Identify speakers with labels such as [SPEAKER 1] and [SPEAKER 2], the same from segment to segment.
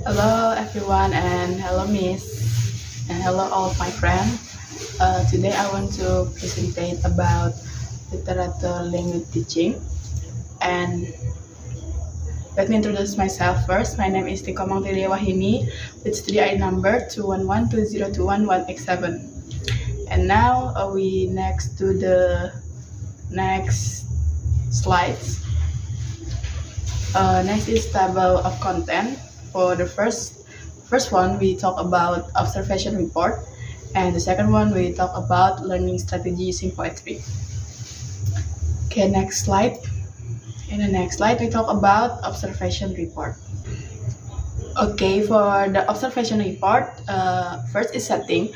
[SPEAKER 1] Hello everyone and hello Miss and hello all of my friends. Today I want to present about literature language teaching, and let me introduce myself first. My name is Tiko Mangtilia Wahini with study ID number 211202118. And now we next to the next slides. Next is table of content. For the first one, we talk about observation report, and the second one we talk about learning strategy using poetry. Okay, next slide. In the next slide, we talk about observation report. Okay, for the observation report, first is setting.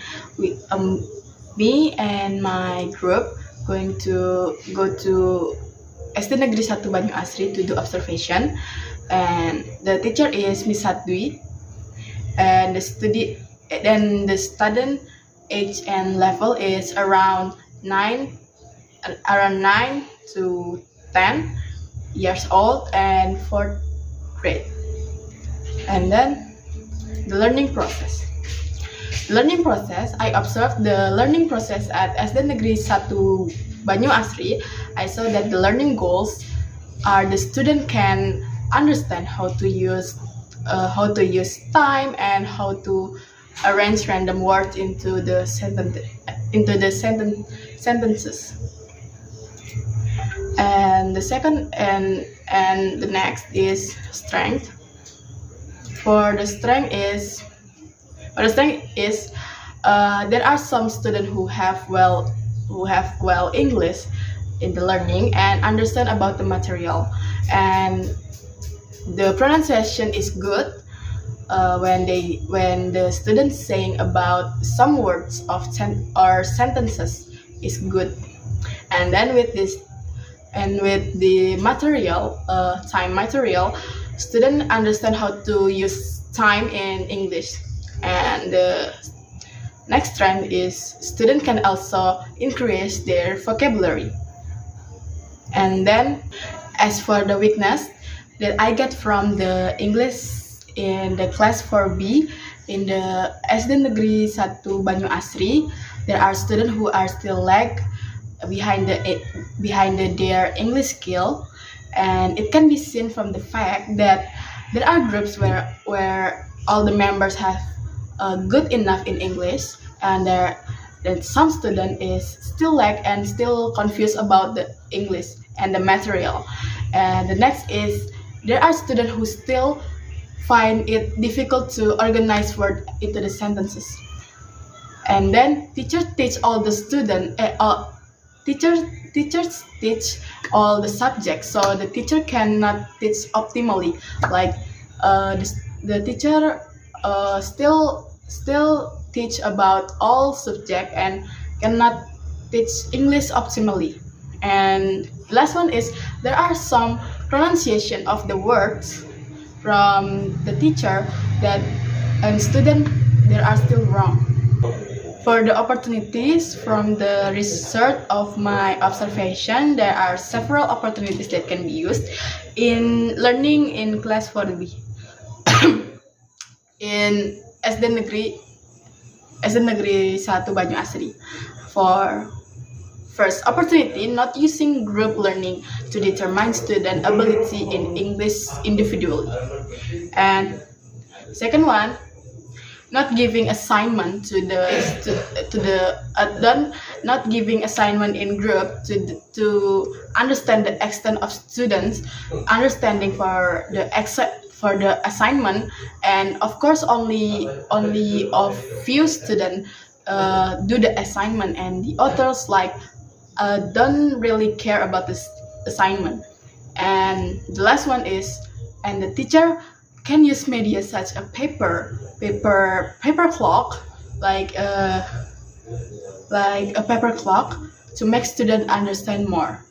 [SPEAKER 1] Me and my group going to go to SD Negeri 1 Banyu Asri to do observation, and the teacher is Miss Satdwi, and the student age and level is around 9 to 10 years old and 4th grade. And then the learning process. I observed the learning process at SD Negeri 1 Banyu Asri. I saw that the learning goals are the student can understand how to use time and how to arrange random words into the sentences. And the second and the next is strength. For the strength is there are some students who have well English in the learning and understand about the material, and the pronunciation is good when the students saying about some words of or sentences is good. And then with the material, time material, student understand how to use time in English. And the next trend is student can also increase their vocabulary. And then as for the weakness that I get from the English in the class 4B in the SD Negeri 1 Banyu Asri, there are students who are still lag behind their English skill, and it can be seen from the fact that there are groups where all the members have good enough in English, and then some student is still lag and still confused about the English and the material. And the next is there are students who still find it difficult to organize words into the sentences. And then teachers teach all the students. Teachers teach all the subjects, so the teacher cannot teach optimally. Like the teacher still teach about all subject and cannot teach English optimally. And the last one is there are some pronunciation of the words from the teacher that and student there are still wrong. For the opportunities from the research of my observation, there are several opportunities that can be used in learning in class 4B in SD Negeri 1 Banyu Asri. For first opportunity, not using group learning to determine student ability in English individually. And second one, not giving assignment not giving assignment in group to understand the extent of students understanding for the assignment, and of course only of few students do the assignment, and the others don't really care about this assignment. And the last one is, and the teacher can use media such a paper clock, like a paper clock, to make students understand more.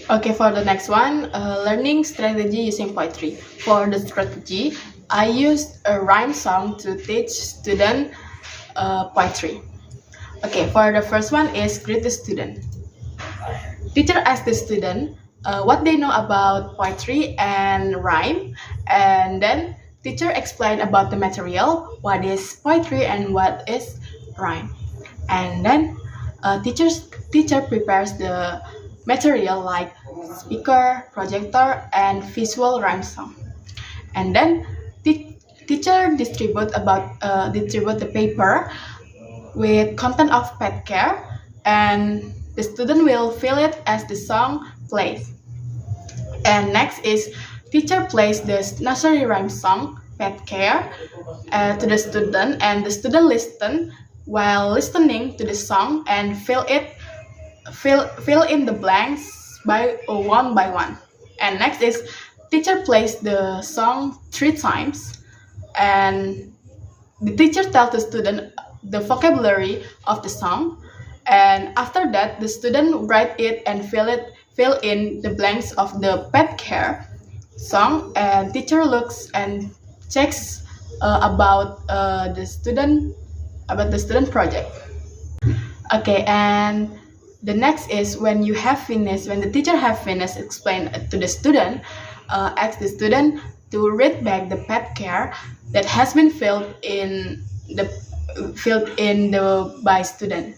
[SPEAKER 1] Okay, for the next one, learning strategy using poetry. For the strategy, I used a rhyme song to teach students poetry. Okay, for the first one is greet the student. Teacher asked the student what they know about poetry and rhyme, and then teacher explain about the material, what is poetry and what is rhyme. And then teacher prepares the material like speaker, projector, and visual rhyme song. And then teacher distribute the paper with content of pet care, and the student will fill it as the song plays. And next is teacher plays the nursery rhyme song pet care to the student, and the student listen while listening to the song and fill in the blanks by one by one. And next is teacher plays the song 3 times, and the teacher tells the student the vocabulary of the song, and after that the student write it and fill in the blanks of the pet care song, and teacher looks and checks about the student project. Okay, and the next is when the teacher have finished explain to the student, ask the student to read back the pet care that has been filled in by student.